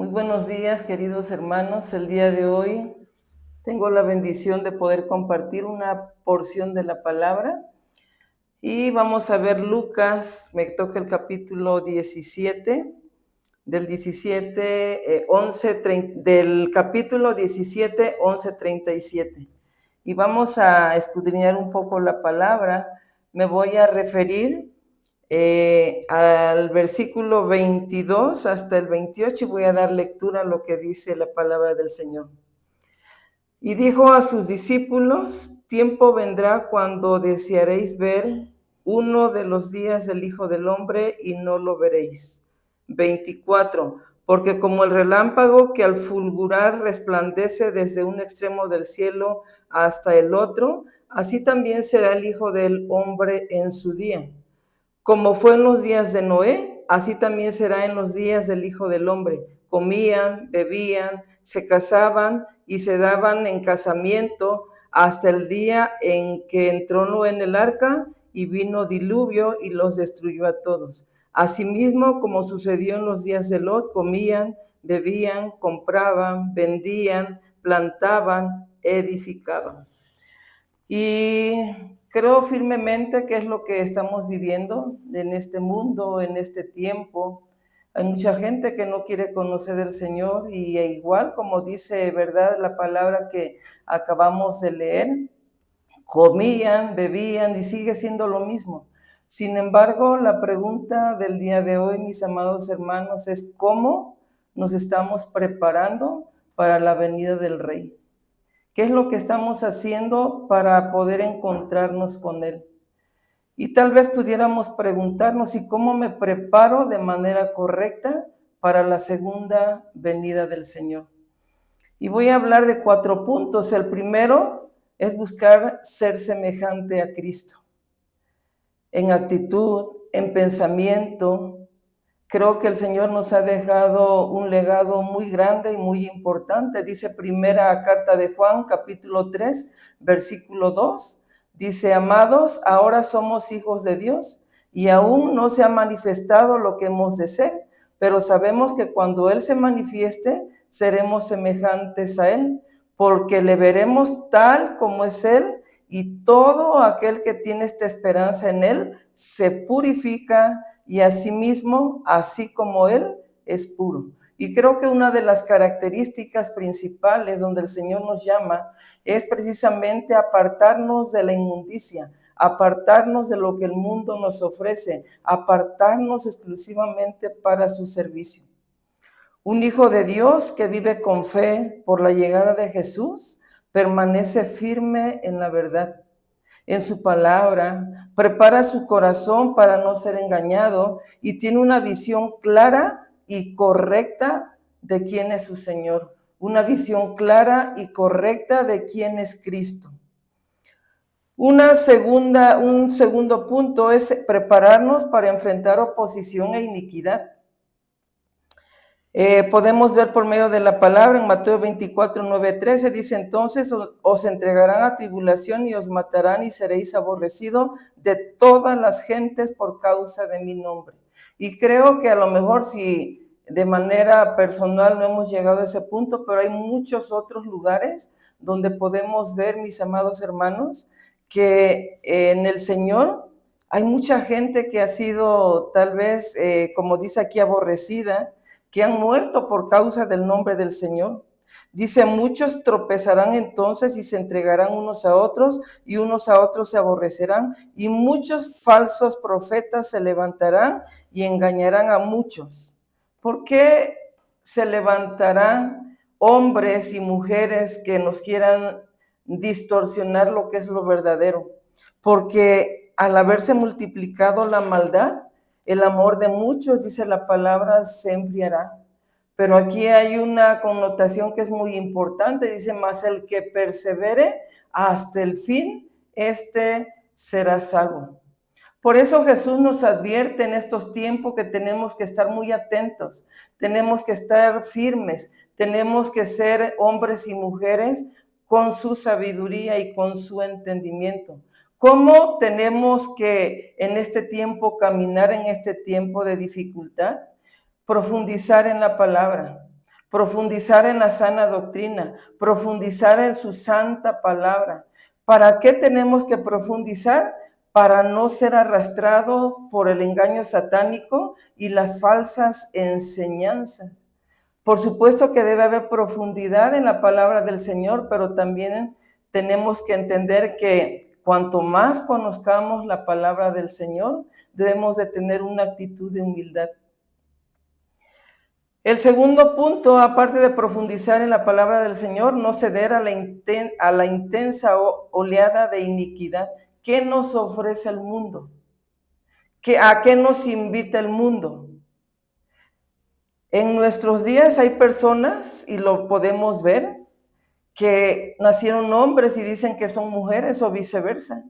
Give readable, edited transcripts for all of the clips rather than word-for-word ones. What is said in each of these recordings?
Muy buenos días, queridos hermanos. El día de hoy tengo la bendición de poder compartir una porción de la palabra y vamos a ver Lucas. Me toca el capítulo 17, del 17, 11, del capítulo 17, 11, 37. Y vamos a escudriñar un poco la palabra. Me voy a referir al versículo 22 hasta el 28 y voy a dar lectura a lo que dice la palabra del Señor. Y dijo a sus discípulos: tiempo vendrá cuando desearéis ver uno de los días del Hijo del Hombre y no lo veréis. 24. Porque como el relámpago que al fulgurar resplandece desde un extremo del cielo hasta el otro, así también será el Hijo del Hombre en su día. Como fue en los días de Noé, así también será en los días del Hijo del Hombre. Comían, bebían, se casaban y se daban en casamiento hasta el día en que entró Noé en el arca y vino diluvio y los destruyó a todos. Asimismo, como sucedió en los días de Lot, comían, bebían, compraban, vendían, plantaban, edificaban. Y creo firmemente que es lo que estamos viviendo en este mundo, en este tiempo. Hay mucha gente que no quiere conocer del Señor y igual como dice, ¿verdad?, la palabra que acabamos de leer, comían, bebían y sigue siendo lo mismo. Sin embargo, la pregunta del día de hoy, mis amados hermanos, es ¿cómo nos estamos preparando para la venida del Rey? ¿Qué es lo que estamos haciendo para poder encontrarnos con Él? Y tal vez pudiéramos preguntarnos, ¿y cómo me preparo de manera correcta para la segunda venida del Señor? Y voy a hablar de 4 puntos. El primero es buscar ser semejante a Cristo. En actitud, en pensamiento. Creo que el Señor nos ha dejado un legado muy grande y muy importante. Dice primera carta de Juan, capítulo 3, versículo 2. Dice: amados, ahora somos hijos de Dios y aún no se ha manifestado lo que hemos de ser, pero sabemos que cuando Él se manifieste, seremos semejantes a Él, porque le veremos tal como es Él, y todo aquel que tiene esta esperanza en Él se purifica y asimismo, así como Él es puro. Y creo que una de las características principales donde el Señor nos llama es precisamente apartarnos de la inmundicia, apartarnos de lo que el mundo nos ofrece, apartarnos exclusivamente para su servicio. Un hijo de Dios que vive con fe por la llegada de Jesús permanece firme en la verdad, en su palabra, prepara su corazón para no ser engañado y tiene una visión clara y correcta de quién es su Señor, una visión clara y correcta de quién es Cristo. Un segundo punto es prepararnos para enfrentar oposición e iniquidad. Podemos ver por medio de la palabra en Mateo 24, 9, 13, dice: entonces os entregarán a tribulación y os matarán y seréis aborrecidos de todas las gentes por causa de mi nombre. Y creo que a lo mejor si de manera personal no hemos llegado a ese punto, pero hay muchos otros lugares donde podemos ver, mis amados hermanos, que en el Señor hay mucha gente que ha sido tal vez, como dice aquí, aborrecida, que han muerto por causa del nombre del Señor. Dice: muchos tropezarán entonces y se entregarán unos a otros, y unos a otros se aborrecerán, y muchos falsos profetas se levantarán y engañarán a muchos. ¿Por qué se levantarán hombres y mujeres que nos quieran distorsionar lo que es lo verdadero? Porque al haberse multiplicado la maldad, el amor de muchos, dice la palabra, se enfriará. Pero aquí hay una connotación que es muy importante. Dice: mas el que persevere hasta el fin, este será salvo. Por eso Jesús nos advierte en estos tiempos que tenemos que estar muy atentos, tenemos que estar firmes, tenemos que ser hombres y mujeres con su sabiduría y con su entendimiento. ¿Cómo tenemos que en este tiempo caminar en este tiempo de dificultad? Profundizar en la palabra, profundizar en la sana doctrina, profundizar en su santa palabra. ¿Para qué tenemos que profundizar? Para no ser arrastrado por el engaño satánico y las falsas enseñanzas. Por supuesto que debe haber profundidad en la palabra del Señor, pero también tenemos que entender que cuanto más conozcamos la palabra del Señor, debemos de tener una actitud de humildad. El segundo punto, aparte de profundizar en la palabra del Señor, no ceder a la intensa oleada de iniquidad. ¿Qué nos ofrece el mundo? ¿A qué nos invita el mundo? En nuestros días hay personas, y lo podemos ver, que nacieron hombres y dicen que son mujeres o viceversa,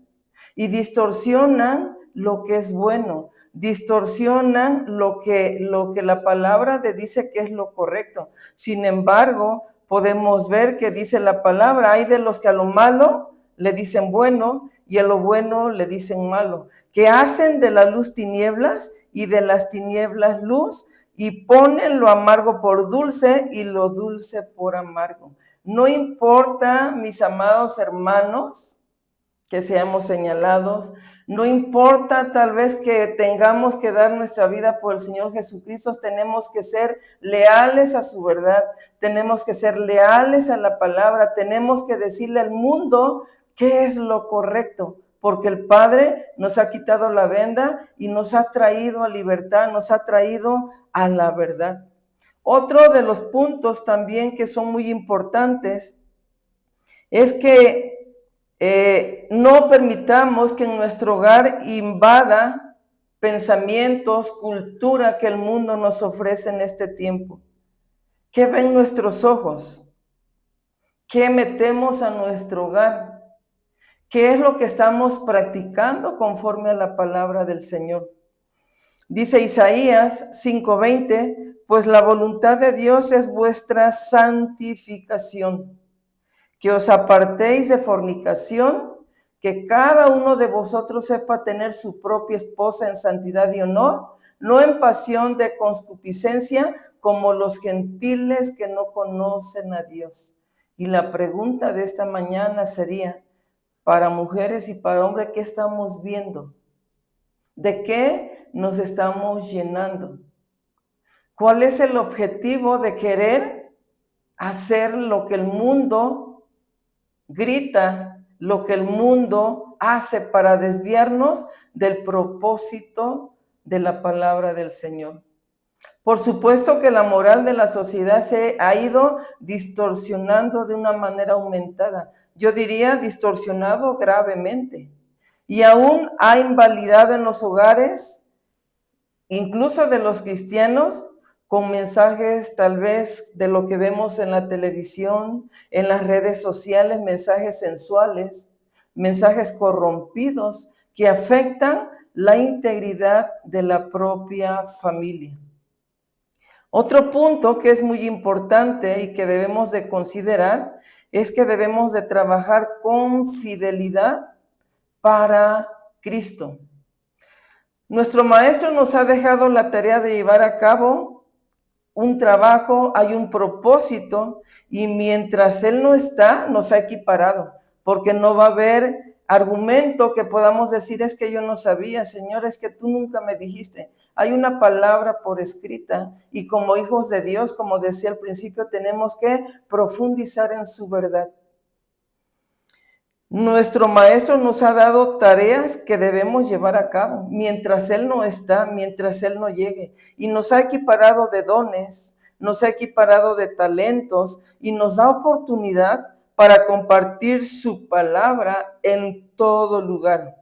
y distorsionan lo que es bueno, distorsionan lo que la palabra dice que es lo correcto. Sin embargo, podemos ver que dice la palabra, hay de los que a lo malo le dicen bueno y a lo bueno le dicen malo, que hacen de la luz tinieblas y de las tinieblas luz, y ponen lo amargo por dulce y lo dulce por amargo. No importa, mis amados hermanos, que seamos señalados, no importa tal vez que tengamos que dar nuestra vida por el Señor Jesucristo, tenemos que ser leales a su verdad, tenemos que ser leales a la palabra, tenemos que decirle al mundo qué es lo correcto, porque el Padre nos ha quitado la venda y nos ha traído a libertad, nos ha traído a la verdad. Otro de los puntos también que son muy importantes es que no permitamos que en nuestro hogar invada pensamientos, cultura que el mundo nos ofrece en este tiempo. ¿Qué ven nuestros ojos? ¿Qué metemos a nuestro hogar? ¿Qué es lo que estamos practicando conforme a la palabra del Señor? Dice Isaías 5:20, pues la voluntad de Dios es vuestra santificación, que os apartéis de fornicación, que cada uno de vosotros sepa tener su propia esposa en santidad y honor, no en pasión de concupiscencia, como los gentiles que no conocen a Dios. Y la pregunta de esta mañana sería, para mujeres y para hombres, ¿qué estamos viendo? ¿De qué nos estamos llenando? ¿Cuál es el objetivo de querer hacer lo que el mundo grita, lo que el mundo hace para desviarnos del propósito de la palabra del Señor? Por supuesto que la moral de la sociedad se ha ido distorsionando de una manera aumentada. Yo diría distorsionado gravemente. Y aún ha invalidado en los hogares, incluso de los cristianos, con mensajes tal vez de lo que vemos en la televisión, en las redes sociales, mensajes sensuales, mensajes corrompidos que afectan la integridad de la propia familia. Otro punto que es muy importante y que debemos de considerar es que debemos de trabajar con fidelidad para Cristo. Nuestro maestro nos ha dejado la tarea de llevar a cabo un trabajo, hay un propósito, y mientras Él no está, nos ha equiparado, porque no va a haber argumento que podamos decir, es que yo no sabía, Señor, es que tú nunca me dijiste. Hay una palabra por escrita, y como hijos de Dios, como decía al principio, tenemos que profundizar en su verdad. Nuestro maestro nos ha dado tareas que debemos llevar a cabo mientras Él no está, mientras Él no llegue. Y nos ha equiparado de dones, nos ha equiparado de talentos y nos da oportunidad para compartir su palabra en todo lugar.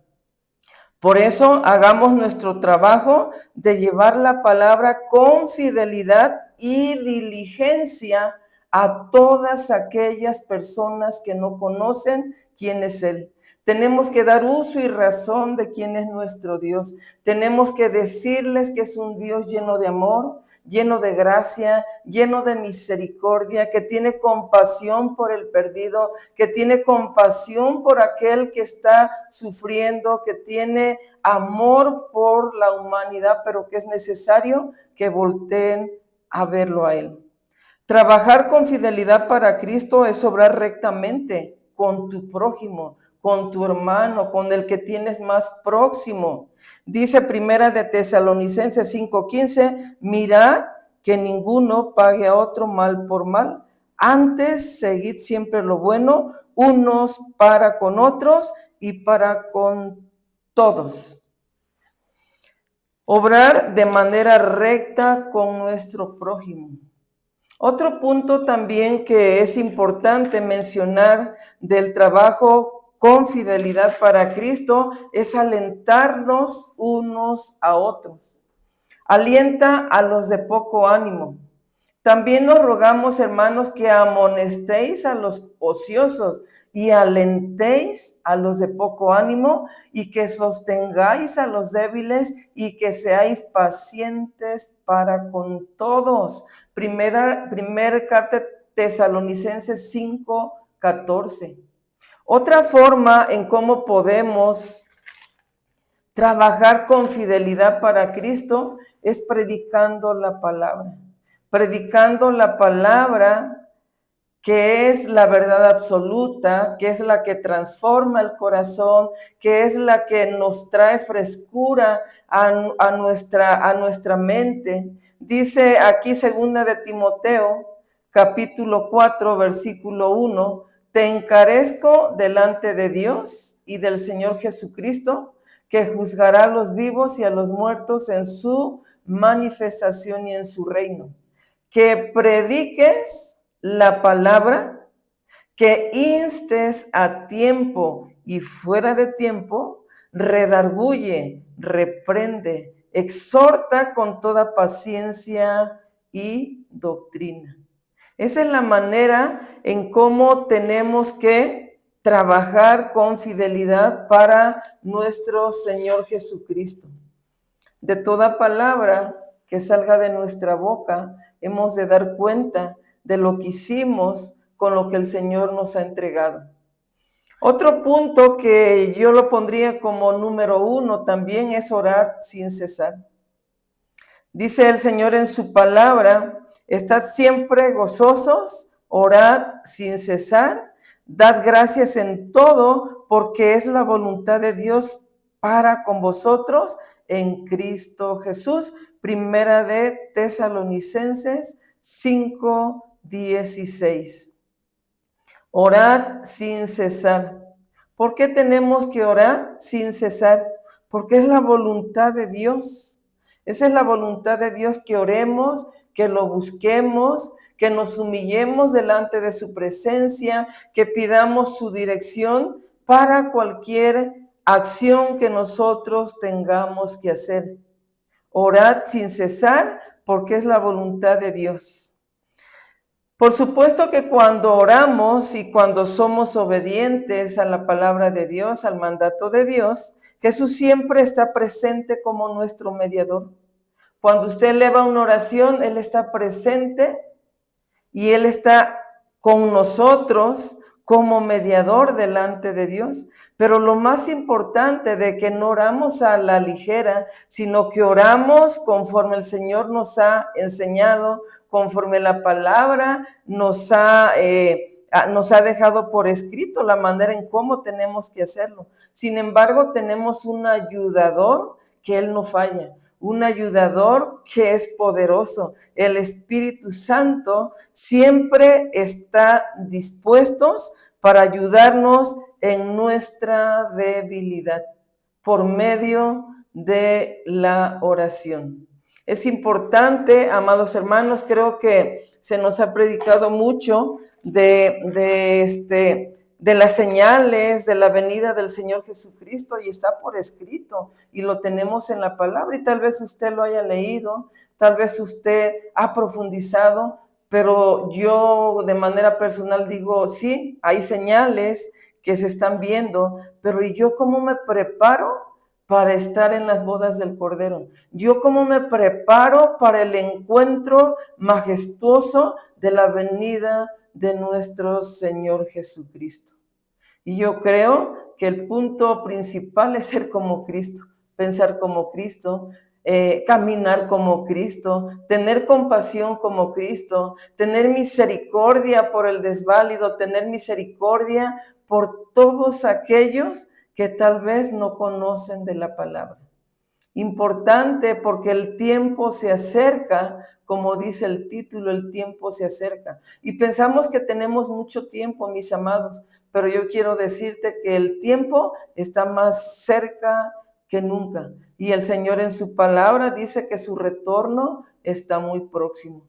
Por eso hagamos nuestro trabajo de llevar la palabra con fidelidad y diligencia a todas aquellas personas que no conocen quién es Él. Tenemos que dar uso y razón de quién es nuestro Dios. Tenemos que decirles que es un Dios lleno de amor, lleno de gracia, lleno de misericordia, que tiene compasión por el perdido, que tiene compasión por aquel que está sufriendo, que tiene amor por la humanidad, pero que es necesario que volteen a verlo a Él. Trabajar con fidelidad para Cristo es obrar rectamente con tu prójimo, con tu hermano, con el que tienes más próximo. Dice Primera de Tesalonicenses 5:15, mirad que ninguno pague a otro mal por mal. Antes, seguid siempre lo bueno, unos para con otros y para con todos. Obrar de manera recta con nuestro prójimo. Otro punto también que es importante mencionar del trabajo con fidelidad para Cristo es alentarnos unos a otros. Alienta a los de poco ánimo. También nos rogamos, hermanos, que amonestéis a los ociosos y alentéis a los de poco ánimo y que sostengáis a los débiles y que seáis pacientes para con todos. Primera carta Tesalonicenses 5:14. Otra forma en cómo podemos trabajar con fidelidad para Cristo es predicando la palabra. Predicando la palabra que es la verdad absoluta, que es la que transforma el corazón, que es la que nos trae frescura a nuestra mente. Dice aquí 2 de Timoteo, capítulo 4, versículo 1, te encarezco delante de Dios y del Señor Jesucristo, que juzgará a los vivos y a los muertos en su manifestación y en su reino. Que prediques la palabra, que instes a tiempo y fuera de tiempo, redarguye, reprende, exhorta con toda paciencia y doctrina. Esa es la manera en cómo tenemos que trabajar con fidelidad para nuestro Señor Jesucristo. De toda palabra que salga de nuestra boca, hemos de dar cuenta de lo que hicimos con lo que el Señor nos ha entregado. Otro punto que yo lo pondría como número 1 también es orar sin cesar. Dice el Señor en su palabra, estad siempre gozosos, orad sin cesar, dad gracias en todo, porque es la voluntad de Dios para con vosotros en Cristo Jesús. Primera de Tesalonicenses 5:16. Orad sin cesar. ¿Por qué tenemos que orar sin cesar? Porque es la voluntad de Dios. Esa es la voluntad de Dios, que oremos, que lo busquemos, que nos humillemos delante de su presencia, que pidamos su dirección para cualquier acción que nosotros tengamos que hacer. Orad sin cesar porque es la voluntad de Dios. Por supuesto que cuando oramos y cuando somos obedientes a la palabra de Dios, al mandato de Dios, Jesús siempre está presente como nuestro mediador. Cuando usted eleva una oración, Él está presente y Él está con nosotros como mediador delante de Dios. Pero lo más importante de que no oramos a la ligera, sino que oramos conforme el Señor nos ha enseñado, conforme la palabra nos ha dejado por escrito la manera en cómo tenemos que hacerlo. Sin embargo, tenemos un ayudador que Él no falla, un ayudador que es poderoso. El Espíritu Santo siempre está dispuesto para ayudarnos en nuestra debilidad por medio de la oración. Es importante, amados hermanos, creo que se nos ha predicado mucho de las señales de la venida del Señor Jesucristo, y está por escrito y lo tenemos en la palabra, y tal vez usted lo haya leído, tal vez usted ha profundizado, pero yo de manera personal digo, sí, hay señales que se están viendo, pero ¿y yo cómo me preparo para estar en las bodas del Cordero? ¿Yo cómo me preparo para el encuentro majestuoso de la venida de nuestro Señor Jesucristo? Y yo creo que el punto principal es ser como Cristo, pensar como Cristo, caminar como Cristo, tener compasión como Cristo, tener misericordia por el desválido, tener misericordia por todos aquellos que tal vez no conocen de la palabra. Importante porque el tiempo se acerca, como dice el título, el tiempo se acerca. Y pensamos que tenemos mucho tiempo, mis amados, pero yo quiero decirte que el tiempo está más cerca que nunca. Y el Señor en su palabra dice que su retorno está muy próximo.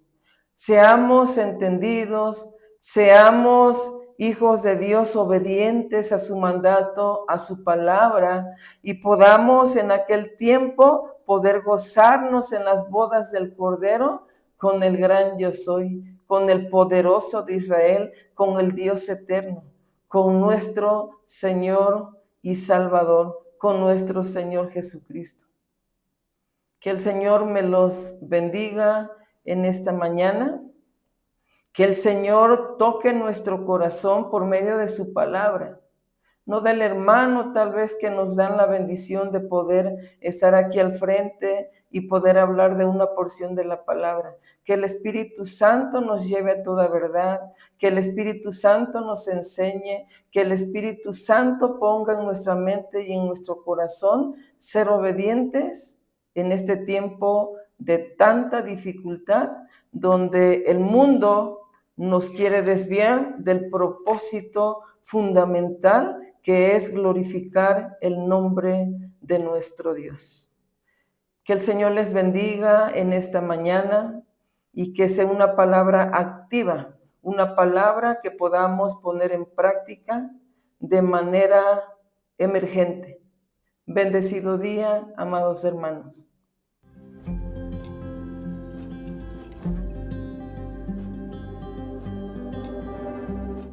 Seamos entendidos, seamos hijos de Dios obedientes a su mandato, a su palabra, y podamos en aquel tiempo poder gozarnos en las bodas del Cordero con el gran yo soy, con el poderoso de Israel, con el Dios eterno, con nuestro Señor y Salvador, con nuestro Señor Jesucristo. Que el Señor me los bendiga en esta mañana. Que el Señor toque nuestro corazón por medio de su palabra. No del hermano tal vez que nos dan la bendición de poder estar aquí al frente y poder hablar de una porción de la palabra. Que el Espíritu Santo nos lleve a toda verdad, que el Espíritu Santo nos enseñe, que el Espíritu Santo ponga en nuestra mente y en nuestro corazón ser obedientes en este tiempo de tanta dificultad, donde el mundo nos quiere desviar del propósito fundamental que es glorificar el nombre de nuestro Dios. Que el Señor les bendiga en esta mañana y que sea una palabra activa, una palabra que podamos poner en práctica de manera emergente. Bendecido día, amados hermanos.